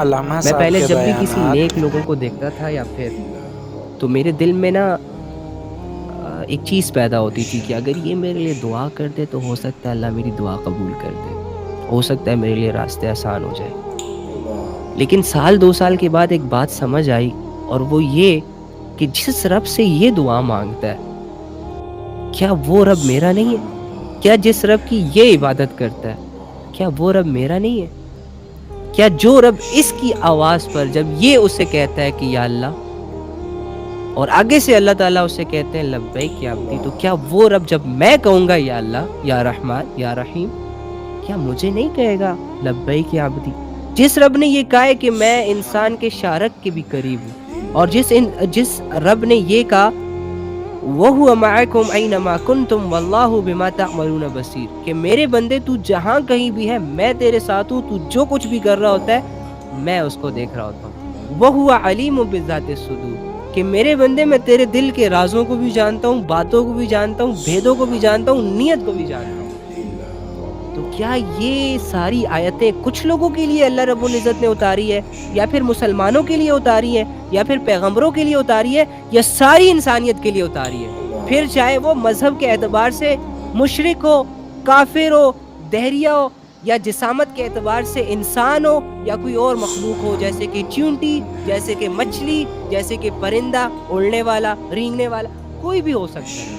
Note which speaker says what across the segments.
Speaker 1: علامہ
Speaker 2: میں
Speaker 1: صاحب
Speaker 2: پہلے
Speaker 1: کے
Speaker 2: جب بھی کسی
Speaker 1: بیانات
Speaker 2: نیک لوگوں کو دیکھتا تھا یا پھر تو میرے دل میں نا ایک چیز پیدا ہوتی تھی کہ اگر یہ میرے لیے دعا کر دے تو ہو سکتا ہے اللہ میری دعا قبول کر دے، ہو سکتا ہے میرے لیے راستے آسان ہو جائے۔ لیکن سال 2 سال کے بعد ایک بات سمجھ آئی، اور وہ یہ کہ جس رب سے یہ دعا مانگتا ہے، کیا وہ رب میرا نہیں ہے؟ کیا جس رب کی یہ عبادت کرتا ہے، کیا وہ رب میرا نہیں ہے؟ کیا جو رب اس کی آواز پر جب یہ اسے کہتا ہے کہ یا اللہ، اور آگے سے اللہ تعالیٰ اسے کہتے ہیں لبیک یا عبدی، تو کیا وہ رب جب میں کہوں گا یا اللہ یا رحمان یا رحیم، کیا مجھے نہیں کہے گا لبیک یا عبدی؟ جس رب نے یہ کہا ہے کہ میں انسان کے شارک کے بھی قریب ہوں، اور جس رب نے یہ کہا وَهُوَ مَعَكُمْ أَيْنَمَا كُنْتُمْ وَاللَّهُ بِمَا تَعْمَلُونَ بَصِيرٌ، کہ میرے بندے تو جہاں کہیں بھی ہے میں تیرے ساتھ ہوں، تو جو کچھ بھی کر رہا ہوتا ہے میں اس کو دیکھ رہا ہوتا ہوں۔ وَهُوَ عَلِيمٌ بِذَاتِ الصُّدُورِ، کہ میرے بندے میں تیرے دل کے رازوں کو بھی جانتا ہوں، باتوں کو بھی جانتا ہوں، بھیدوں کو بھی جانتا ہوں، نیت کو بھی جانتا ہوں۔ تو کیا یہ ساری آیتیں کچھ لوگوں کے لیے اللہ رب العزت نے اتاری ہے، یا پھر مسلمانوں کے لیے اتاری ہے، یا پھر پیغمبروں کے لیے اتاری ہے، یا ساری انسانیت کے لیے اتاری ہے؟ پھر چاہے وہ مذہب کے اعتبار سے مشرک ہو، کافر ہو، دہریہ ہو، یا جسامت کے اعتبار سے انسان ہو یا کوئی اور مخلوق ہو، جیسے کہ چیونٹی، جیسے کہ مچھلی، جیسے کہ پرندہ، اڑنے والا، رینگنے والا، کوئی بھی ہو سکتا ہے۔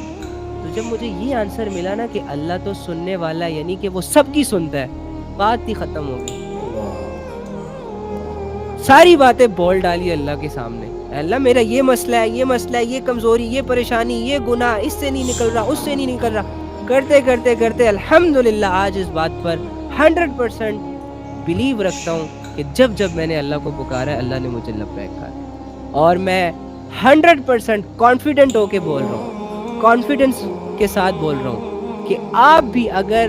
Speaker 2: تو جب مجھے یہ آنسر ملا نا کہ اللہ تو سننے والا ہے، یعنی کہ وہ سب کی سنتا ہے، بات ہی ختم ہو گئی۔ ساری باتیں بول ڈالی اللہ کے سامنے، اے اللہ میرا یہ مسئلہ ہے، یہ مسئلہ ہے، یہ کمزوری، یہ پریشانی، یہ گناہ، اس سے نہیں نکل رہا، اس سے نہیں نکل رہا، کرتے کرتے کرتے الحمدللہ آج اس بات پر 100% بلیو رکھتا ہوں کہ جب جب میں نے اللہ کو پکارا ہے اللہ نے مجھے لبیک کہا ہے، اور میں 100% کانفیڈنٹ ہو کے بول رہا ہوں، کانفیڈنس کے ساتھ بول رہا ہوں کہ آپ بھی اگر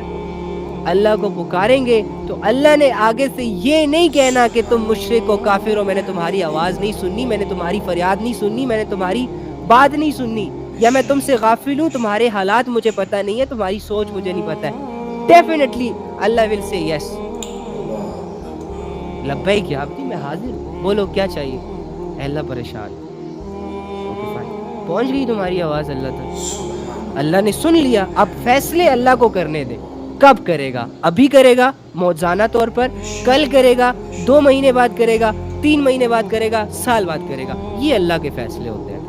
Speaker 2: اللہ کو پکاریں گے تو اللہ نے آگے سے یہ نہیں کہنا کہ تم مشرک ہو، کافر ہو، میں نے تمہاری آواز نہیں سنی، میں نے تمہاری فریاد نہیں سنی، میں نے تمہاری بات نہیں سنی، یا میں تم سے غافل ہوں، تمہارے حالات مجھے پتہ نہیں ہے، تمہاری سوچ مجھے نہیں پتہ ہے۔ ڈیفینیٹلی اللہ ول سے یس، لبیک یا عبدی، میں حاضر ہوں، بولو کیا چاہیے؟ اے اللہ پریشان، اوکے فائن، پہنچ گئی تمہاری آواز اللہ تک، اللہ نے سن لیا، اب فیصلے اللہ کو کرنے دے، کب کرے گا؟ ابھی کرے گا موزانہ طور پر، کل کرے گا، 2 مہینے بعد کرے گا، 3 مہینے بعد کرے گا، سال بعد کرے گا، یہ اللہ کے فیصلے ہوتے ہیں۔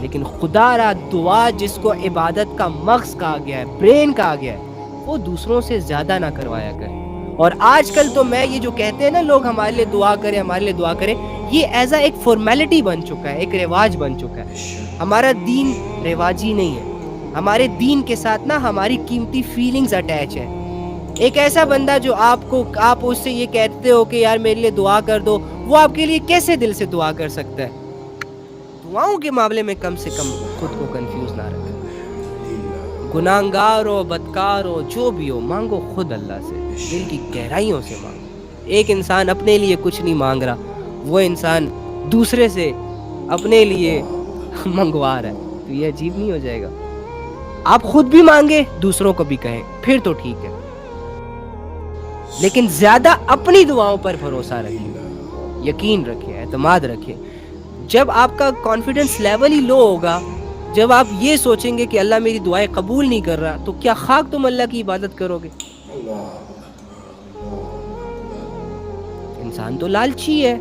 Speaker 2: لیکن خدا را دعا جس کو عبادت کا مغز کہا گیا ہے، برین کہا گیا ہے، وہ دوسروں سے زیادہ نہ کروایا کرے۔ اور آج کل تو میں یہ جو کہتے ہیں نا لوگ ہمارے لیے دعا کریں، ہمارے لیے دعا کریں، یہ ایز ایک فارمیلٹی بن چکا ہے، ایک رواج بن چکا ہے۔ ہمارا دین رواجی نہیں ہے، ہمارے دین کے ساتھ نا ہماری قیمتی فیلنگز اٹیچ ہے۔ ایک ایسا بندہ جو آپ اس سے یہ کہتے ہو کہ یار میرے لیے دعا کر دو، وہ آپ کے لیے کیسے دل سے دعا کر سکتا ہے؟ دعاؤں کے معاملے میں کم سے کم خود کو کنفیوز نہ رکھیں۔ گناہگار ہو، بدکار ہو، جو بھی ہو، مانگو خود اللہ سے، دل کی گہرائیوں سے مانگو۔ ایک انسان اپنے لیے کچھ نہیں مانگ رہا، وہ انسان دوسرے سے اپنے لیے منگوا رہا ہے، تو یہ عجیب نہیں ہو جائے گا؟ آپ خود بھی مانگے، دوسروں کو بھی کہیں، پھر تو ٹھیک ہے، لیکن زیادہ اپنی دعاؤں پر بھروسہ رکھیں، یقین رکھیں، اعتماد رکھیں۔ جب آپ کا کانفیڈنس لیول ہی لو ہوگا، جب آپ یہ سوچیں گے کہ اللہ میری دعائیں قبول نہیں کر رہا، تو کیا خاک تم اللہ کی عبادت کرو گے؟ انسان تو لالچی ہے،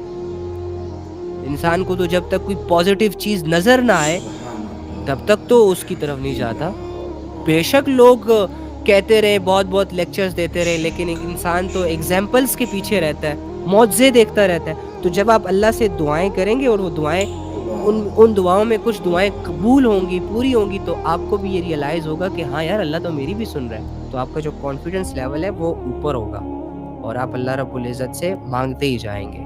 Speaker 2: انسان کو تو جب تک کوئی پازیٹیو چیز نظر نہ آئے تب تک تو اس کی طرف نہیں جاتا۔ بے شک لوگ کہتے رہے، بہت بہت لیکچرز دیتے رہے، لیکن ایک انسان تو ایگزامپلز کے پیچھے رہتا ہے، معجزے دیکھتا رہتا ہے۔ تو جب آپ اللہ سے دعائیں کریں گے اور وہ دعائیں ان دعاؤں میں کچھ دعائیں قبول ہوں گی، پوری ہوں گی، تو آپ کو بھی یہ ریئلائز ہوگا کہ ہاں یار اللہ تو میری بھی سن رہا ہے، تو آپ کا جو کانفیڈنس لیول ہے وہ اوپر ہوگا، اور آپ اللہ رب العزت سے مانگتے ہی جائیں گے۔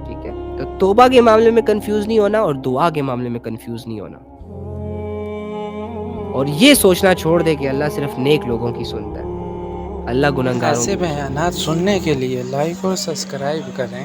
Speaker 2: ٹھیک ہے، تو توبہ کے معاملے میں کنفیوز نہیں ہونا، اور دعا کے معاملے میں کنفیوز نہیں ہونا، اور یہ سوچنا چھوڑ دے کہ اللہ صرف نیک لوگوں کی سنتا ہے، اللہ گنہگاروں
Speaker 1: ایسے
Speaker 2: کی۔
Speaker 1: بیانات سننے کے لیے لائک اور سبسکرائب کریں۔